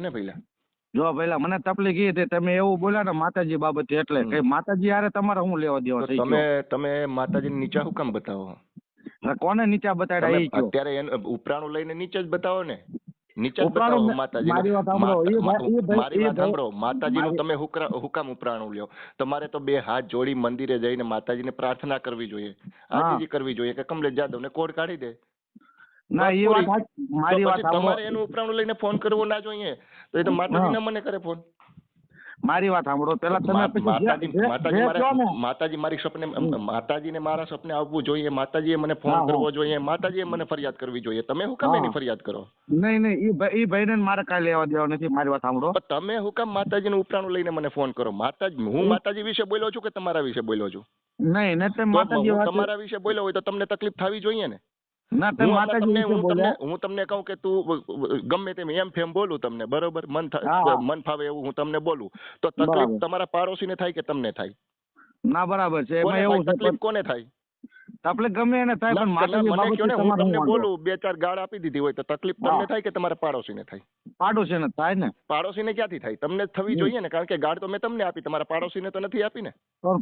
ને પહેલા. જો પેલા મને તકલીફ એ હતી તમે એવું બોલ્યા ને માતાજી બાબતે એટલે કે માતાજી હારે તમારે શું લેવા દેવા થઈ ગયો? તમે માતાજીને નીચા હું કામ બતાવો? કોને નીચા બતાડ્યા એ કયો? અત્યારે ઉપરાણું લઈને નીચે જ બતાવો ને, નીચે જ બતાવો માતાજીને. મારી વાત સાંભળો, માતાજીનું તમે હુકામ ઉપરાણું લ્યો? તમારે તો બે હાથ જોડી મંદિરે જઈને માતાજીને પ્રાર્થના કરવી જોઈએ, આજીજી કરવી જોઈએ કે કમલેશ જાદવને કોડ કાઢી દે. ના એ વાત મારી વાત તમારે એનું ઉપરાણું લઈને ફોન કરવો ના જોઈએ તો એ તો માતાજીને મને કરે ફોન. મારી વાત સાંભળો પેલા તમે માતાજી મારી સપને, માતાજીને મારા સપને આવવું જોઈએ, માતાજીએ મને ફોન કરવો જોઈએ, માતાજીએ મને ફરિયાદ કરવી જોઈએ. તમે હું કામ એની ફરિયાદ કરો? નહીં એ ભાઈને મારે કાંઈ લેવા દેવા નથી. મારી વાત સાંભળો, તમે હું કામ માતાજીનું ઉપરાણું લઈને મને ફોન કરો? હું માતાજી વિશે બોલ્યો છું કે તમારા વિશે બોલ્યો છું? નહીં માતાજી તમારા વિશે બોલ્યો હોય તો તમને તકલીફ થવી જોઈએ ને. હું તમને કહું કે તું ગમે તેમ એમ ફેમ બોલું તમને, બરોબર, મન ફાવે એવું હું તમને બોલું તો તકલીફ તમારા પાડોશીને થાય કે તમને થાય? ના બરાબર છે. એમાં એવું તકલીફ કોને થાય? આપણે ગમે એને થાય પણ માતાજી મને કહો ને, હું તમને બોલું બે ચાર ગાળ આપી દીધી હોય તો તકલીફ તમને થાય કે તમારા પાડોશીને થાય? પાડોશીને થાય ને. પાડોશીને ક્યાંથી થાય? તમને થવી જોઈએ ને, કારણ કે ગાળ તો મેં તમને આપી, તમારા પાડોશીને તો નથી આપી ને.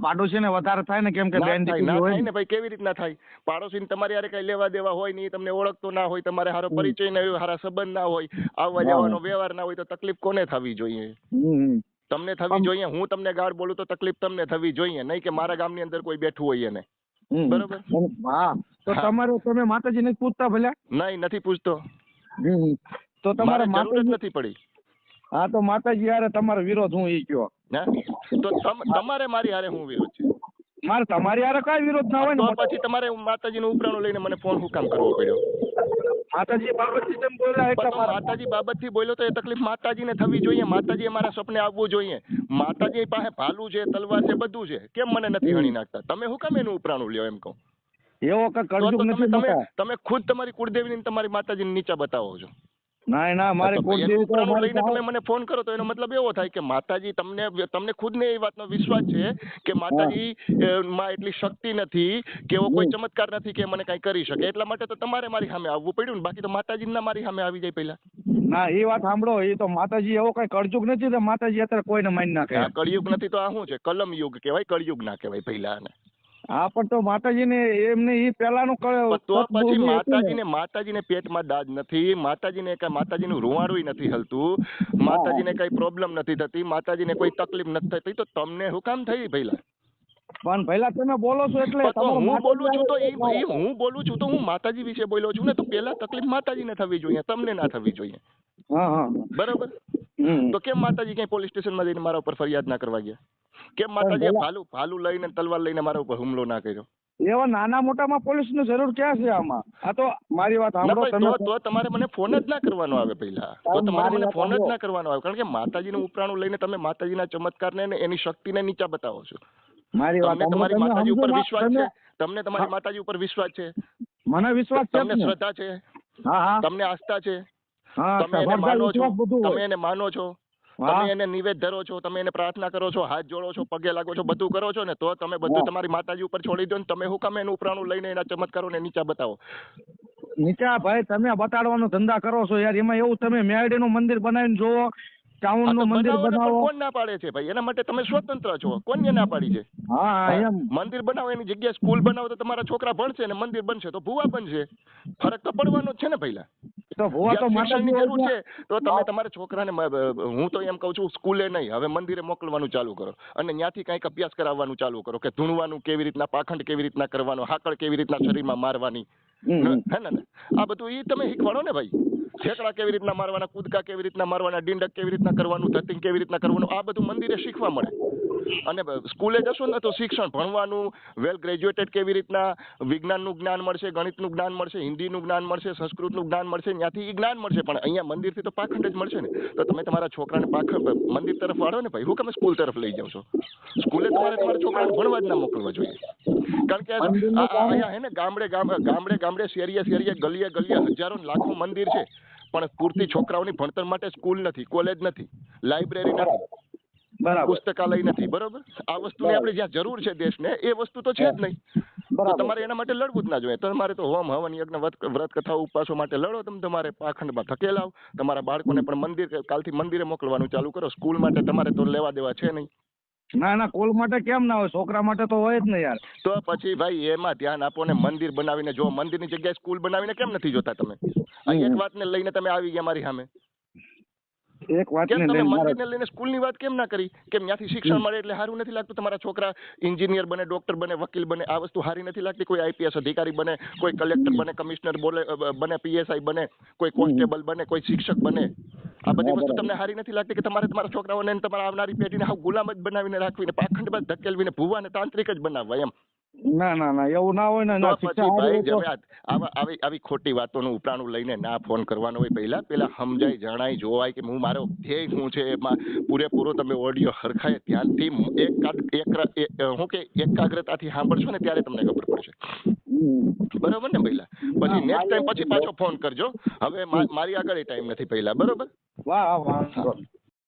પાડોશીને વધારે થાય ને, કેમ કે બેન દીકરી હોય ને ભાઈ. કેવી રીતના થાય? પાડોશીને તમારી હારે કઈ લેવા દેવા હોય નહીં, તમને ઓળખતો ના હોય, તમારે હારો પરિચય ના હોય, હારા સંબંધ ના હોય, આવવા જવાનો વ્યવહાર ના હોય તો તકલીફ કોને થવી જોઈએ? તમને થવી જોઈએ. હું તમને ગાળ બોલું તો તકલીફ તમને થવી જોઈએ, નહીં કે મારા ગામની અંદર કોઈ બેઠું હોય એને. બરોબર? હા. તો તમારે તમે માતાજીને પૂછતા ભલ્યા? નહીં, નથી પૂછતો. તો તમારે જરૂર જ નથી પડી. હા, તો માતાજી હારે તમારો વિરોધ હું એ કયો? તો તમારે મારી હારે હું વિરોધ છે? મારે તમારી હારે કઈ વિરોધ ના હોય ને. તો પછી તમારે માતાજીનું ઉપરાણું લઈને મને ફોન હું કામ કરવો પડ્યો? માતાજી બાબતથી તમે બોલ્યા એટલે માતાજી બાબતથી બોલ્યો તો એ તકલીફ માતાજીને થવી જોઈએ, માતાજીએ મારા સપને આવવું જોઈએ. માતાજી પાસે ભાલું છે, તલવાર છે, બધું છે, કેમ મને નથી હણી નાખતા? તમે હું કામ એનું ઉપરાણું લ્યો એમ કહું? એવો કઈ કળજુગ નથી. તમે ખુદ તમારી કુળદેવીને તમારી માતાજીને નીચા બતાવો છો. ના મારી કુળદેવી લઈને તમે મને ફોન કરો તો એનો મતલબ એવો થાય કે માતાજી તમને ખુદને એ વાતનો વિશ્વાસ છે કે માતાજી માં એટલી શક્તિ નથી કે એવો કોઈ ચમત્કાર નથી કે મને કઈ કરી શકે, એટલા માટે તો તમારે મારી સામે આવવું પડ્યું ને. બાકી તો માતાજી ના મારી સામે આવી જાય પહેલા. ના એ વાત સાંભળો, એ તો માતાજી એવો કઈ કળયુગ નથી તો માતાજી અત્યારે કોઈને મારી નાખે. કળયુગ નથી તો આ શું છે? કલમ યુગ કહેવાય, કળયુગ ના કહેવાય પહેલા. હા, પણ તો માતાજીને એમને એ પહેલાનું તો પછી માતાજીને પેટમાં દાદ નથી, માતાજીનું રૂવાડું નથી હલતું, માતાજીને કઈ પ્રોબ્લેમ નથી થતી, માતાજીને કોઈ તકલીફ નથી થતી, તો તમને શું કામ થઈ પહેલા? પણ પહેલા તમે બોલો છો એટલે હું બોલું છું તો હું માતાજી વિશે બોલ્યો છું ને, તો પેલા તકલીફ માતાજીને થવી જોઈએ, તમને ના થવી જોઈએ. બરોબર? તો કેમ માતાજી ક્યાંય પોલીસ સ્ટેશનમાં જઈને મારા ઉપર ફરિયાદ ના કરવા ગયા? કેમ માતાજીએ ભાલું લઈને તલવાર લઈને મારા ઉપર હુમલો ના કર્યો? એવા નાના મોટામાં પોલીસની જરૂર ક્યાં છે આમાં? આ તો મારી વાત સાંભળો, તો તમારે મને ફોન જ ના કરવાનો આવે પહેલા. તો તમારે મને ફોન જ ના કરવાનો આવે, કારણ કે માતાજીનું ઉપરાણું લઈને તમે માતાજીના ચમત્કારને એની શક્તિને નીચા બતાવો છો. તમને તમારી માતાજી ઉપર વિશ્વાસ છે? તમને તમારી માતાજી ઉપર વિશ્વાસ છે? મને વિશ્વાસ છે. તમને શ્રદ્ધા છે? તમને આસ્થા છે? તમે એને માનો છો? તમે એને નિવેદ ધરો છો? તમે એને પ્રાર્થના કરો છો? હાથ જોડો છો? પગે લાગો છો? બધું કરો છો ને? તો તમે બધું તમારી માતાજી ઉપર છોડી દો ને તમે હું કામ એનું ઉપરાણું લઈને એના ચમત્કારોને નીચા બતાવો? નીચા ભાઈ તમે બતાડવાનો ધંધા કરો છો યાર. એમાં એવું તમે મેરડીનું મંદિર બનાવીને જોવો, ચાઉંડનું મંદિર બનાવો. કોણ ના પાડે છે ભાઈ? એના માટે તમે સ્વતંત્ર છો. કોને ના પાડી છે? મંદિર બનાવો એની જગ્યાએ સ્કૂલ બનાવો તો તમારા છોકરા ભણશે ને મંદિર બનશે તો ભૂવા બનશે. ફરક તો પડવાનો જ છે ને પહેલા. શિક્ષણની જરૂર છે તો તમે તમારા છોકરાને, હું તો એમ કહું છું, સ્કૂલે નહીં હવે મંદિરે મોકલવાનું ચાલુ કરો અને ત્યાંથી કંઈક અભ્યાસ કરાવવાનું ચાલુ કરો કે ધૂણવાનું કેવી રીતના, પાખંડ કેવી રીતના કરવાનો, હાકળ કેવી રીતના શરીરમાં મારવાની, હે ને? આ બધું એ તમે શીખવાડો ને ભાઈ. ઠેકડા કેવી રીતના મારવાના, કૂદકા કેવી રીતના મારવાના, ડીંડક કેવી રીતના કરવાનું, ધતિંગ કેવી રીતના કરવાનું, આ બધું મંદિરે શીખવા મળે. અને સ્કૂલે જશો ને તો શિક્ષણ ભણવાનું, વેલ ગ્રેજ્યુએટેડ કેવી રીતના, વિજ્ઞાનનું જ્ઞાન મળશે, ગણિતનું જ્ઞાન મળશે, હિન્દીનું જ્ઞાન મળશે, સંસ્કૃતનું જ્ઞાન મળશે, ત્યાંથી એ જ્ઞાન મળશે. પણ અહીંયા મંદિરથી તો પાખંડ જ મળશે ને. તો તમે તમારા છોકરાને મંદિર તરફ વાળો ને ભાઈ. હું તમે સ્કૂલ તરફ લઈ જાવ છો? સ્કૂલે તમારા છોકરાને ભણવા જ ના મોકલવા જોઈએ. કારણ કે અહીંયા હે ને ગામડે શેરીએ ગલીએ હજારો લાખો મંદિર છે, પણ પૂરતી છોકરાઓની ભણતર માટે સ્કૂલ નથી, કોલેજ નથી, લાઇબ્રેરી નથી, પુસ્તકાલય નથી. બરોબર? આ વસ્તુની આપણે જ્યાં જરૂર છે દેશને, એ વસ્તુ તો છે જ નહીં. બરાબર. તમારે એના માટે લડવું જ ના જોઈએ. તમારે તો હોમ હવન યજ્ઞ વ્રત કથા ઉપવાસો માટે લડો. તમે તમારે પાખંડમાં ધકેલાવ. તમારા બાળકોને પણ કાલથી મંદિરે મોકલવાનું ચાલુ કરો. સ્કૂલ માટે તમારે તો લેવા દેવા છે નહીં. ના ના, કોલ માટે કેમ ના હોય, છોકરા માટે તો હોય જ ને યાર. તો પછી ભાઈ એમાં ધ્યાન આપો ને મંદિર બનાવીને જો. મંદિરની જગ્યાએ સ્કૂલ બનાવીને કેમ નથી જોતા તમે? આ એક વાતને લઈને તમે આવી ગયા મારી સામે. એક વાત કેમ ને તમે લઈને મંદિરને લઈને સ્કૂલની વાત કેમ ના કરી? કેમ ત્યાંથી શિક્ષણ મળે એટલે સારું નથી લાગતું? તમારા છોકરા એન્જિનિયર બને, ડોક્ટર બને, વકીલ બને, આ વસ્તુ સારી નથી લાગતી? કોઈ આઈપીએસ અધિકારી બને, કોઈ કલેક્ટર બને, કમિશનર બને, પીએસઆઈ બને, કોઈ કોન્સ્ટેબલ બને, કોઈ શિક્ષક બને. આ બધી વસ્તુ તમને સારી નથી લાગતી કે તમારે તમારા છોકરાઓને અને તમારા આવનારી પેઢીને હાવ ગુલામ જ બનાવીને રાખવીને પાખંડમાં ધકેલવીને ભૂવા અને તાંત્રિક જ બનાવવા એમ? ના ના ના, એવું ના હોય ને. ના, તો પછી ભાઈ તમે આવી ખોટી વાતોનું ઉપરાણું લઈને ના ફોન કરવાનો હોય. પેલા સમજાય જણાય જોવાય કે હું મારો ધ્યેય શું છે. એમાં પૂરેપૂરો તમે ઓડિયો હરખાય ધ્યાનથી એકાગ્રતાથી સાંભળશો ને ત્યારે તમને ખબર પડશે. બરોબર ને પહેલા? પછી નેક્સ્ટ ટાઈમ પછી પાછો ફોન કરજો. હવે મારી આગળ ટાઈમ નથી પહેલા. બરોબર? વાહ વાહ.